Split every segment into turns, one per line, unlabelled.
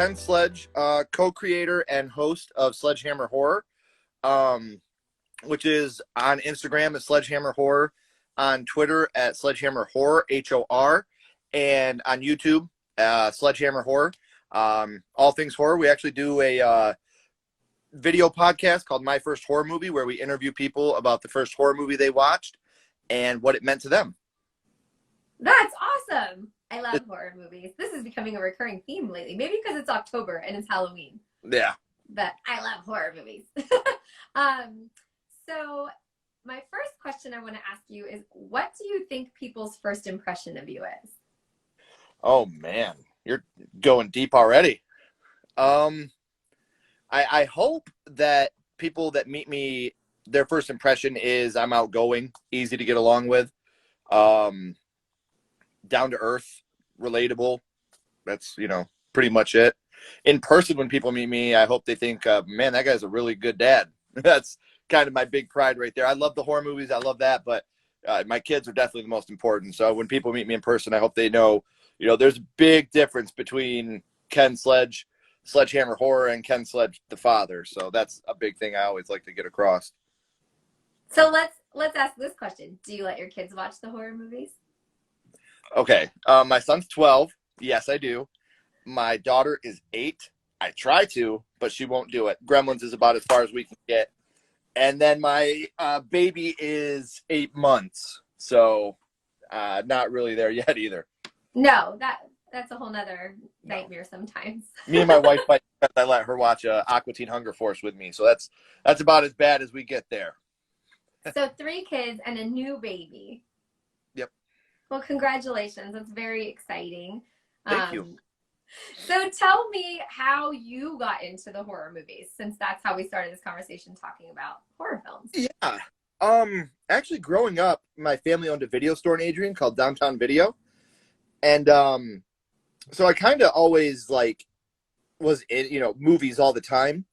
Ken Sledge, co-creator and host of SledgeHammer Horror, which is on Instagram at SledgeHammer Horror, on Twitter at SledgeHammer Horror, HOR, and on YouTube, SledgeHammer Horror. All things horror. We actually do a video podcast called My First Horror Movie, where we interview people about the first horror movie they watched and what it meant to them.
That's awesome. I love horror movies. This is becoming a recurring theme lately. Maybe because it's October and it's Halloween.
Yeah.
But I love horror movies. So my first question I want to ask you is, what do you think people's first impression of you is?
Oh, man. You're going deep already. I hope that people that meet me, their first impression is I'm outgoing, easy to get along with, down to earth, relatable. That's, pretty much it. In person, when people meet me, I hope they think, man, that guy's a really good dad. That's kind of my big pride right there. I love the horror movies. I love that. But my kids are definitely the most important. So when people meet me in person, I hope they know, there's a big difference between Ken Sledge, SledgeHammer Horror, and Ken Sledge, the father. So that's a big thing I always like to get across.
So let's ask this question. Do you let your kids watch the horror movies?
Okay. My son's 12. Yes, I do. My daughter is 8. I try to, but she won't do it. Gremlins is about as far as we can get. And then my baby is 8 months. So not really there yet either.
No, that's a whole nother nightmare sometimes.
Me and my wife fight because I let her watch Aqua Teen Hunger Force with me. So that's about as bad as we get there.
So 3 kids and a new baby.
Yep.
Well, congratulations. That's very exciting.
Thank you.
So tell me how you got into the horror movies, since that's how we started this conversation, talking about horror films.
Yeah. Actually, growing up, my family owned a video store in Adrian called Downtown Video. And so I kind of always was in, movies all the time.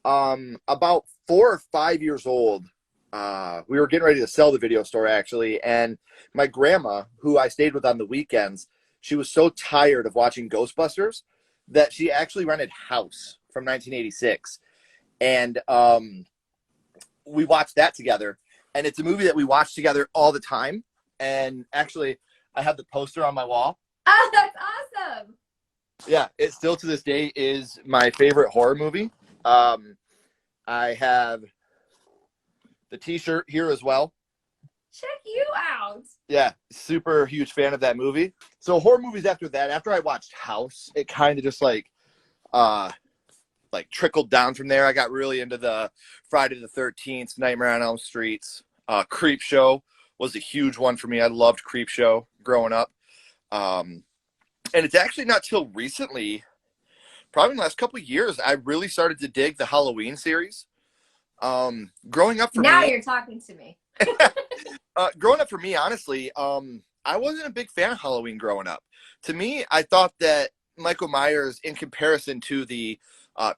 About 4 or 5 years old, we were getting ready to sell the video store, actually. And my grandma, who I stayed with on the weekends, she was so tired of watching Ghostbusters that she actually rented House from 1986. And we watched that together. And it's a movie that we watch together all the time. And actually, I have the poster on my wall.
Oh, that's awesome.
Yeah, it still to this day is my favorite horror movie. I have the t-shirt here as well.
Check you out.
Yeah, super huge fan of that movie. So horror movies after that, after I watched House, it kind of just trickled down from there. I got really into the Friday the 13th, Nightmare on Elm Streets, Creep Show was a huge one for me. I loved Creep Show growing up. And it's actually not till recently, probably in the last couple of years, I really started to dig the Halloween series. Growing up for
now
me,
you're talking to me.
growing up for me, honestly, I wasn't a big fan of Halloween growing up. To me, I thought that Michael Myers, in comparison to the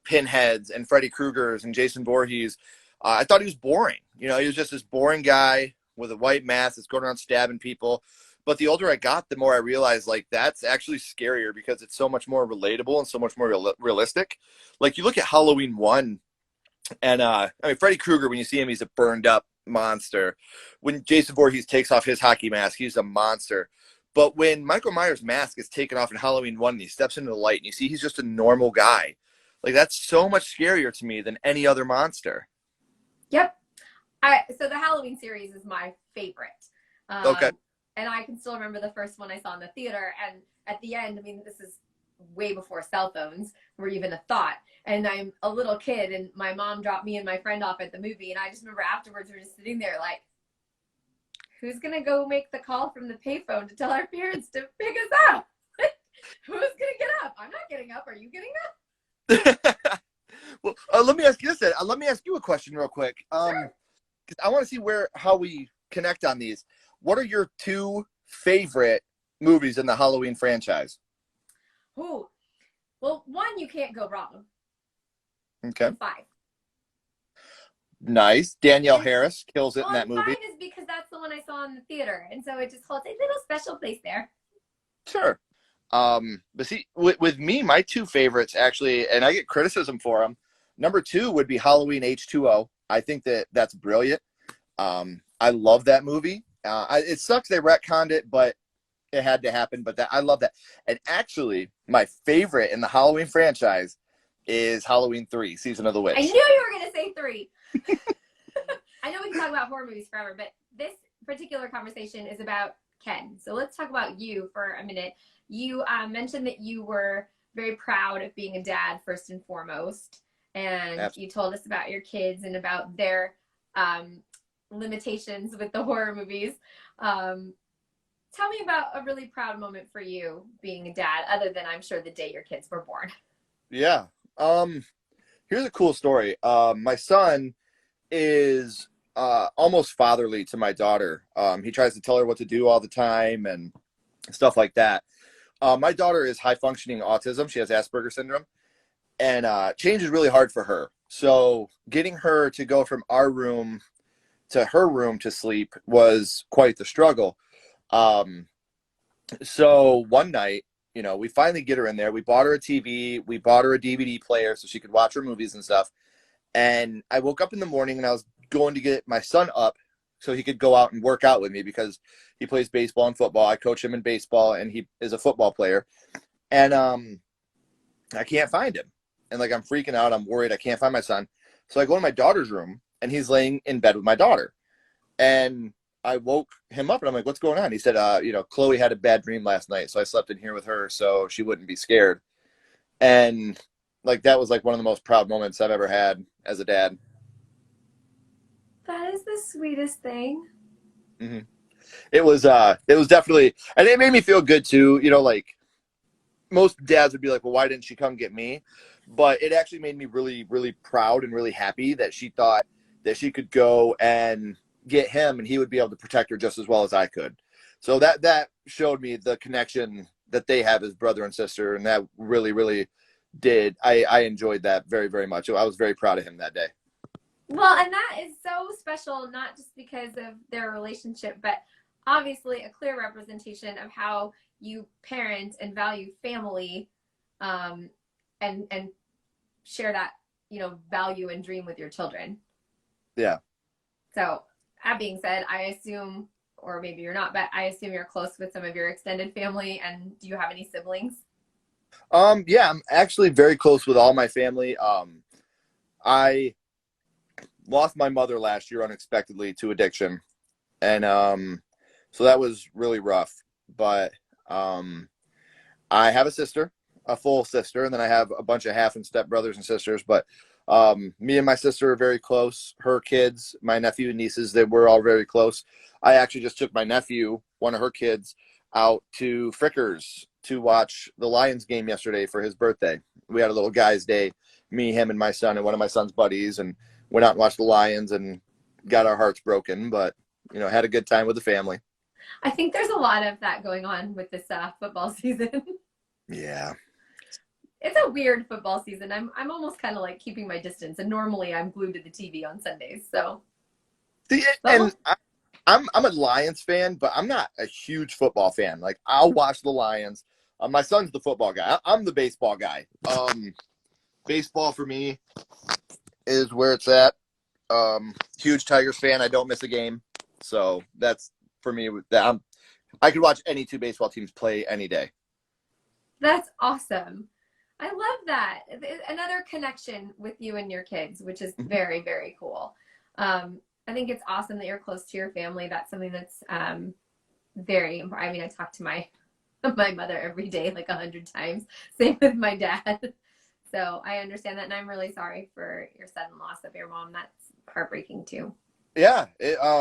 Pinheads and Freddy Kruegers and Jason Voorhees, I thought he was boring. He was just this boring guy with a white mask that's going around stabbing people. But the older I got, the more I realized, that's actually scarier because it's so much more relatable and so much more realistic. You look at Halloween 1, and Freddy Krueger, when you see him, he's a burned up monster. When Jason Voorhees takes off his hockey mask, he's a monster. But when Michael Myers' mask is taken off in Halloween 1 and he steps into the light and you see he's just a normal guy, that's so much scarier to me than any other monster.
Yep. So the Halloween series is my favorite.
Okay.
And I can still remember the first one I saw in the theater. And at the end, this is way before cell phones were even a thought. And I'm a little kid, and my mom dropped me and my friend off at the movie. And I just remember afterwards, we're just sitting there who's going to go make the call from the payphone to tell our parents to pick us up? Who's going to get up? I'm not getting up. Are you getting up?
Well, let me ask you this. Let me ask you a question real quick.
Sure.
'Cause I want to see how we connect on these. What are your 2 favorite movies in the Halloween franchise?
Ooh. Well, 1, you can't go wrong.
Okay.
5.
Nice. Danielle Harris kills it in that movie.
5 is because that's the one I saw in the theater. And so it just holds a little special place there.
Sure. But see, with me, my two favorites actually, and I get criticism for them. Number two would be Halloween H2O. I think that's brilliant. I love that movie. It sucks they retconned it, but it had to happen. But I love that. And actually, my favorite in the Halloween franchise is Halloween 3, Season of the
I knew
Witch.
you were going to say 3. I know we can talk about horror movies forever, but this particular conversation is about Ken. So let's talk about you for a minute. You mentioned that you were very proud of being a dad first and foremost, and
Absolutely.
you told us about your kids and about their limitations with the horror movies. Tell me about a really proud moment for you being a dad, other than I'm sure the day your kids were born.
Yeah. Here's a cool story. My son is almost fatherly to my daughter. He tries to tell her what to do all the time and stuff like that. My daughter is high functioning autism. She has Asperger's syndrome, and change is really hard for her. So getting her to go from our room to her room to sleep was quite the struggle. So one night, we finally get her in there. We bought her a TV. We bought her a DVD player so she could watch her movies and stuff. And I woke up in the morning and I was going to get my son up so he could go out and work out with me because he plays baseball and football. I coach him in baseball and he is a football player. And I can't find him. And like I'm freaking out. I'm worried. I can't find my son. So I go to my daughter's room and he's laying in bed with my daughter. And I woke him up and I'm like, what's going on? He said, Chloe had a bad dream last night. So I slept in here with her so she wouldn't be scared. And like that was like one of the most proud moments I've ever had as a dad.
That is the sweetest thing.
Mm-hmm. It was definitely, and it made me feel good too. Like most dads would be like, well, why didn't she come get me? But it actually made me really, really proud and really happy that she thought that she could go and get him and he would be able to protect her just as well as I could. So that showed me the connection that they have as brother and sister. And that really, really did. I enjoyed that very, very much. I was very proud of him that day.
Well, and that is so special, not just because of their relationship, but obviously a clear representation of how you parent and value family, and share that, value and dream with your children.
Yeah.
So that being said, I assume, or maybe you're not, but I assume you're close with some of your extended family. And do you have any siblings?
Yeah, I'm actually very close with all my family. I lost my mother last year unexpectedly to addiction. And so that was really rough. But I have a sister, a full sister, and then I have a bunch of half and step brothers and sisters. But me and my sister are very close. Her kids, my nephew and nieces, they were all very close. I actually just took my nephew, one of her kids, out to Frickers to watch the Lions game yesterday for his birthday. We had a little guy's day, me, him, and my son, and one of my son's buddies, and went out and watched the Lions and got our hearts broken, but had a good time with the family.
I think there's a lot of that going on with this football season.
Yeah.
It's a weird football season. I'm almost kind of like keeping my distance, and normally I'm glued to the TV on Sundays. So,
And I'm a Lions fan, but I'm not a huge football fan. Like I'll watch the Lions. My son's the football guy. I'm the baseball guy. Baseball for me is where it's at. Huge Tigers fan. I don't miss a game, so that's for me. I could watch any two baseball teams play any day.
that's awesome. I love that. Another connection with you and your kids, which is very, very cool. I think it's awesome that you're close to your family. That's something that's very important. I mean, I talk to my mother every day, like 100 times. Same with my dad. So I understand that, and I'm really sorry for your sudden loss of your mom. That's heartbreaking too.
Yeah,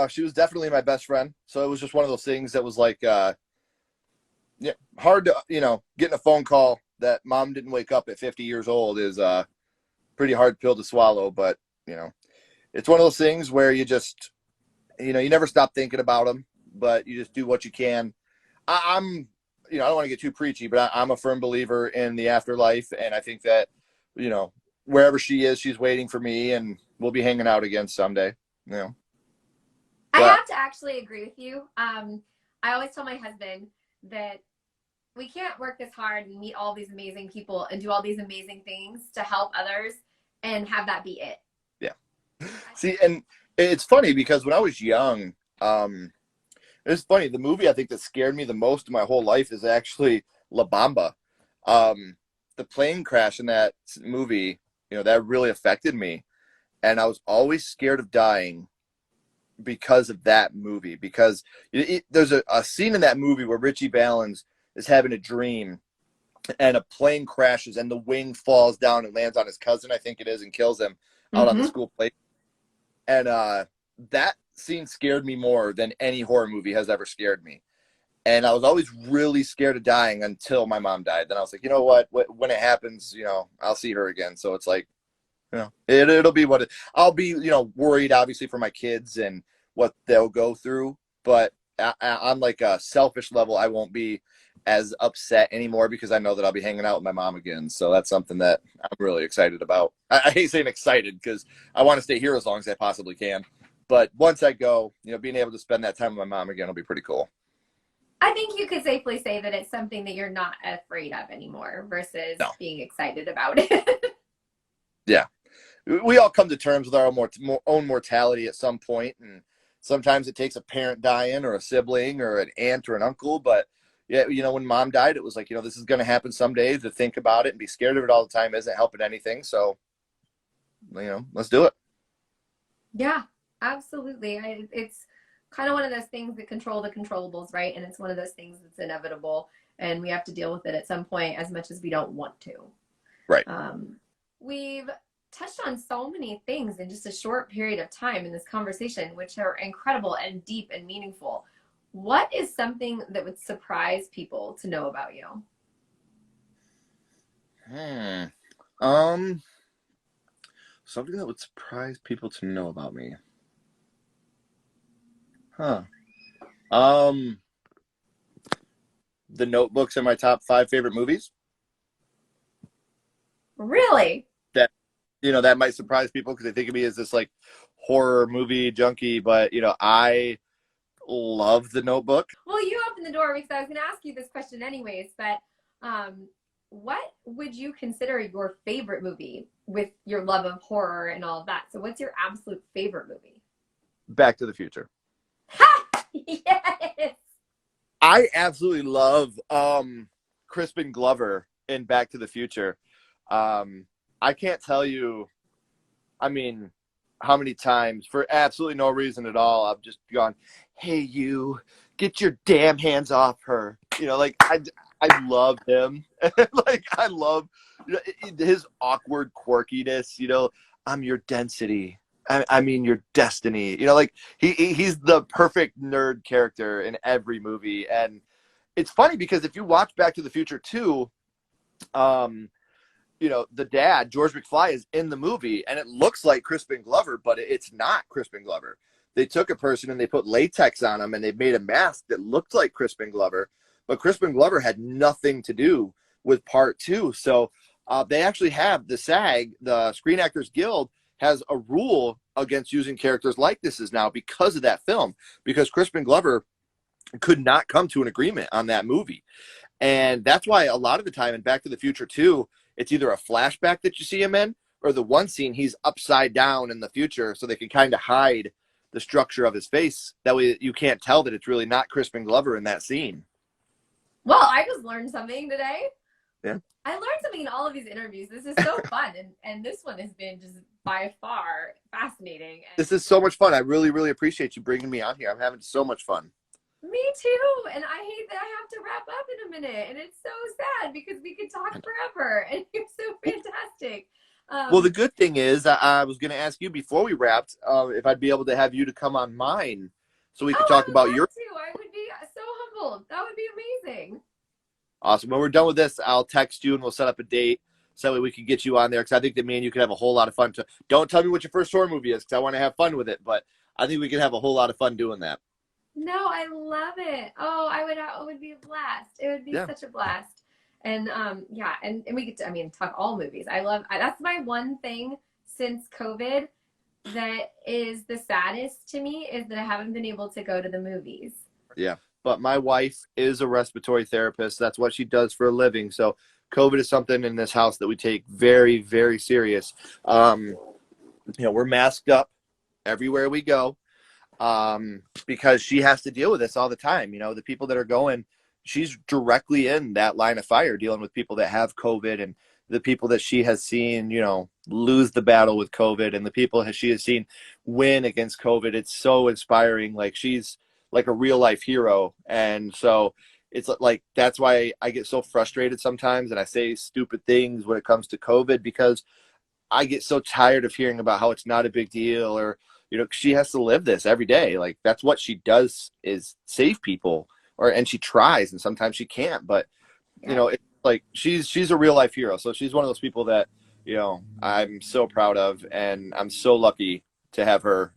she was definitely my best friend. So it was just one of those things that was like, yeah, hard to, getting a phone call that mom didn't wake up at 50 years old is a pretty hard pill to swallow. But, it's one of those things where you just, you never stop thinking about them, but you just do what you can. I'm, I don't want to get too preachy, but I'm a firm believer in the afterlife. And I think that, wherever she is, she's waiting for me and we'll be hanging out again someday,
I
But
have to actually agree with you. I always tell my husband that we can't work this hard and meet all these amazing people and do all these amazing things to help others and have that be it.
Yeah. See, and it's funny because when I was young, it's funny. The movie I think that scared me the most in my whole life is actually La Bamba. The plane crash in that movie, that really affected me, and I was always scared of dying because of that movie. Because there's a scene in that movie where Richie Valens is having a dream, and a plane crashes, and the wing falls down and lands on his cousin, I think it is, and kills him out on the school play. And that scene scared me more than any horror movie has ever scared me. And I was always really scared of dying until my mom died. Then I was like, you know what? When it happens, I'll see her again. So it's like, it'll be what I'll be, worried obviously for my kids and what they'll go through. But on like a selfish level, I won't be as upset anymore because I know that I'll be hanging out with my mom again. So that's something that I'm really excited about. I hate saying excited because I want to stay here as long as I possibly can. But once I go, being able to spend that time with my mom again will be pretty cool.
I think you could safely say that it's something that you're not afraid of anymore versus being excited about it.
Yeah. We all come to terms with our own mortality at some point, and sometimes it takes a parent dying or a sibling or an aunt or an uncle. But yeah, when mom died, it was like, this is going to happen someday. To think about it and be scared of it all the time isn't helping anything. So, let's do it.
Yeah, absolutely. It's kind of one of those things that control the controllables, right? And it's one of those things that's inevitable, and we have to deal with it at some point as much as we don't want to.
Right.
We've touched on so many things in just a short period of time in this conversation, which are incredible and deep and meaningful. What is something that would surprise people to know about you?
Something that would surprise people to know about me. Huh. The Notebook's are my top 5 favorite movies.
Really?
That might surprise people because they think of me as this like horror movie junkie, but I love The Notebook.
Well, you opened the door because I was going to ask you this question anyways, but what would you consider your favorite movie with your love of horror and all of that? So what's your absolute favorite movie?
Back to the Future.
Ha! Yes!
I absolutely love Crispin Glover in Back to the Future. I can't tell you, how many times, for absolutely no reason at all, I've just gone, hey, you, get your damn hands off her. I love him. I love his awkward quirkiness. I'm your density. Your destiny. He's the perfect nerd character in every movie. And it's funny because if you watch Back to the Future 2, the dad, George McFly, is in the movie, and it looks like Crispin Glover, but it's not Crispin Glover. They took a person and they put latex on him, and they made a mask that looked like Crispin Glover, but Crispin Glover had nothing to do with part 2. So they actually have the SAG, the Screen Actors Guild, has a rule against using characters like this now because of that film, because Crispin Glover could not come to an agreement on that movie. And that's why a lot of the time in Back to the Future 2, it's either a flashback that you see him in, or the one scene he's upside down in the future so they can kind of hide the structure of his face. That way you can't tell that it's really not Crispin Glover in that scene.
Well, I just learned something today.
Yeah.
I learned something in all of these interviews. This is so fun. And this one has been just by far fascinating.
This is so much fun. I really, really appreciate you bringing me on here. I'm having so much fun.
Me too. And I hate that I have to wrap up in a minute. And it's so sad because we could talk forever. And you're so fantastic.
Well, the good thing is, I was going to ask you before we wrapped if I'd be able to have you to come on mine so we could talk about your...
I would be so humbled. That would be amazing.
Awesome. When we're done with this, I'll text you and we'll set up a date so that we can get you on there, because I think that me and you could have a whole lot of fun. Don't tell me what your first horror movie is, because I want to have fun with it, but I think we could have a whole lot of fun doing that.
No, I love it. Oh, it would be a blast. It would be such a blast. And and we get to, talk all movies. That's my one thing since COVID that is the saddest to me, is that I haven't been able to go to the movies.
Yeah. but my wife is a respiratory therapist. That's what she does for a living. So COVID is something in this house that we take very, very serious. We're masked up everywhere we go, because she has to deal with this all the time. The people that are going, she's directly in that line of fire dealing with people that have COVID, and the people that she has seen, lose the battle with COVID, and the people that she has seen win against COVID. It's so inspiring. Like, she's like a real life hero. And so it's like, that's why I get so frustrated sometimes and I say stupid things when it comes to COVID, because I get so tired of hearing about how it's not a big deal, or, she has to live this every day. Like, that's what she does, is save people, and she tries, and sometimes she can't, but it's like, she's a real life hero. So she's one of those people that, I'm so proud of, and I'm so lucky to have her,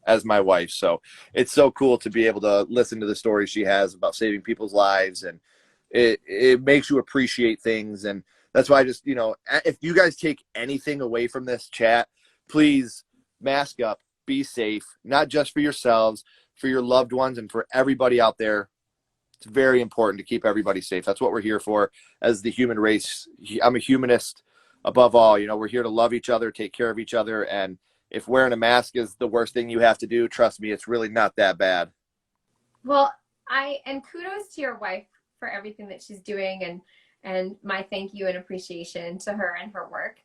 as my wife. So it's so cool to be able to listen to the stories she has about saving people's lives, and it makes you appreciate things. And that's why I just, if you guys take anything away from this chat, please mask up, be safe, not just for yourselves, for your loved ones, and for everybody out there. It's very important to keep everybody safe. That's what we're here for as the human race. I'm a humanist above all. We're here to love each other, take care of each other. And if wearing a mask is the worst thing you have to do, trust me, it's really not that bad.
Well, and kudos to your wife for everything that she's doing, and my thank you and appreciation to her and her work.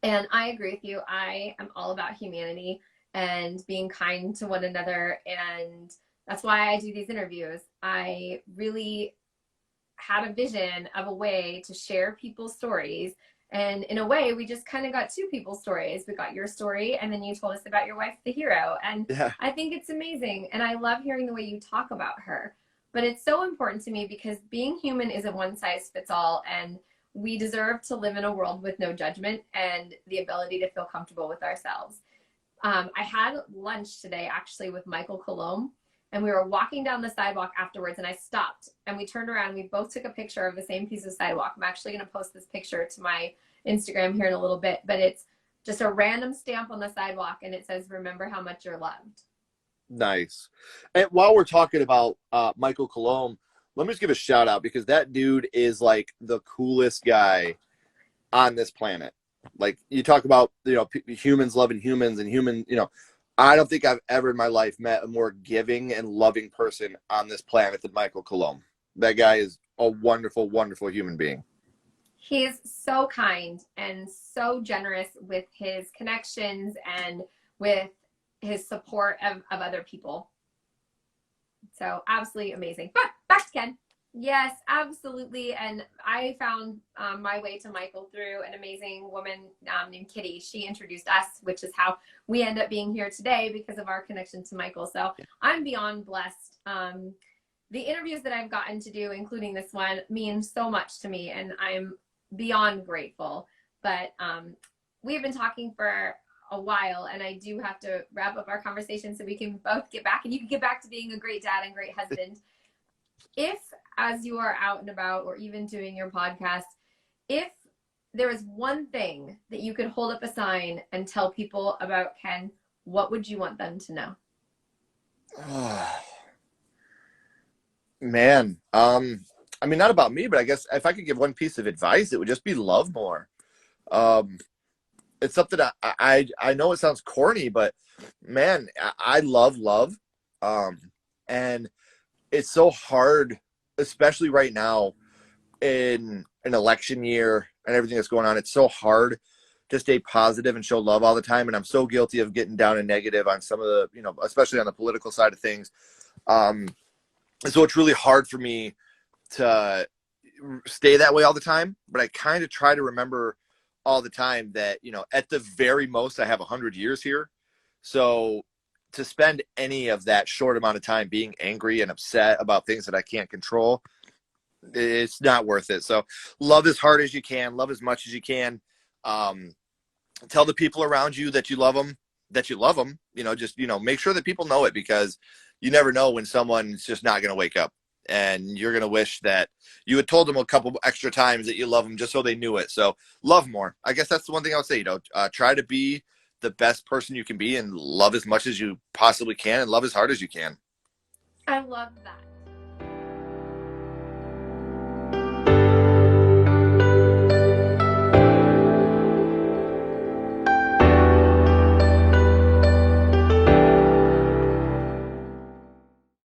And I agree with you. I am all about humanity and being kind to one another. And that's why I do these interviews. I really had a vision of a way to share people's stories. And in a way, we just kind of got two people's stories. We got your story, and then you told us about your wife, the hero. And yeah. I think it's amazing. And I love hearing the way you talk about her. But it's so important to me because being human isn't one size fits all. And we deserve to live in a world with no judgment and the ability to feel comfortable with ourselves. I had lunch today, actually, with Michael Colomb. And we were walking down the sidewalk afterwards, and I stopped, and we turned around, and we both took a picture of the same piece of sidewalk. I'm actually going to post this picture to my Instagram here in a little bit, but it's just a random stamp on the sidewalk, and it says, "Remember how much you're loved."
Nice. And while we're talking about Michael Colomb, let me just give a shout out, because that dude is like the coolest guy on this planet. Like, you talk about, humans loving humans, and I don't think I've ever in my life met a more giving and loving person on this planet than Michael Colomb. That guy is a wonderful, wonderful human being.
He's so kind and so generous with his connections and with his support of other people. So absolutely amazing. But back to Ken. Yes, absolutely. And I found my way to Michael through an amazing woman named Kitty. She introduced us, which is how we end up being here today because of our connection to Michael. So I'm beyond blessed. The interviews that I've gotten to do, including this one, mean so much to me, and I'm beyond grateful. But we've been talking for a while, and I do have to wrap up our conversation so we can both get back, and you can get back to being a great dad and great husband. If, as you are out and about, or even doing your podcast, if there is one thing that you could hold up a sign and tell people about Ken, what would you want them to know?
Man, I mean, not about me, but I guess if I could give one piece of advice, it would just be love more. It's something I know it sounds corny, but man, I love love. And it's so hard, especially right now in an election year and everything that's going on. It's so hard to stay positive and show love all the time. And I'm so guilty of getting down and negative on some of the, especially on the political side of things. So it's really hard for me to stay that way all the time, but I kind of try to remember all the time that, at the very most, I have 100 years here. So to spend any of that short amount of time being angry and upset about things that I can't control, it's not worth it. So love as hard as you can, love as much as you can. Tell the people around you that you love them, just, make sure that people know it, because you never know when someone's just not going to wake up, and you're going to wish that you had told them a couple extra times that you love them just so they knew it. So love more. I guess that's the one thing I would say, try to be the best person you can be, and love as much as you possibly can, and love as hard as you can.
I love that.